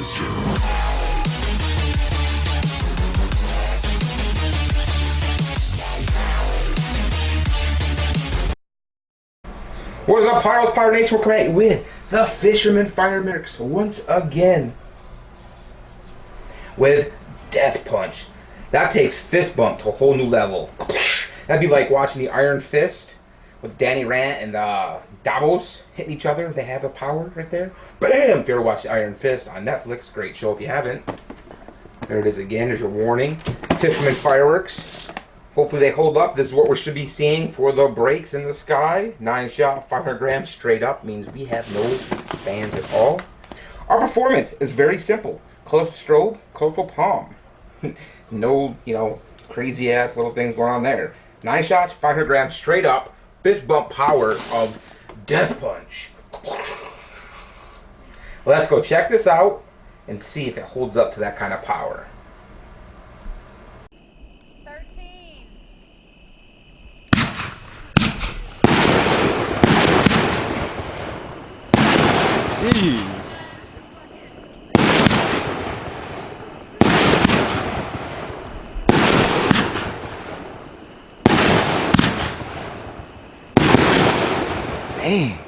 question. What is up, Pyros? Pyro Nation, we're coming with the FIsherman Fireworks once again with Death Punch. That takes fist bump to a whole new level. That'd be like watching the Iron Fist with Danny Rand and Davos hitting each other. They have the power right there. Bam! If you ever watched the Iron Fist on Netflix, great show if you haven't. There it is again. There's your warning. FIsherman Fireworks. Hopefully they hold up. This is what we should be seeing for the breaks in the sky. 9-shot, 500 grams straight up means we have no fans at all. Our performance is very simple. Colorful strobe, colorful palm. No, crazy ass little things going on there. 9 shots, 500 grams straight up. Fist bump power of Death Punch. Let's go check this out and see if it holds up to that kind of power. 13. Jeez. Dang.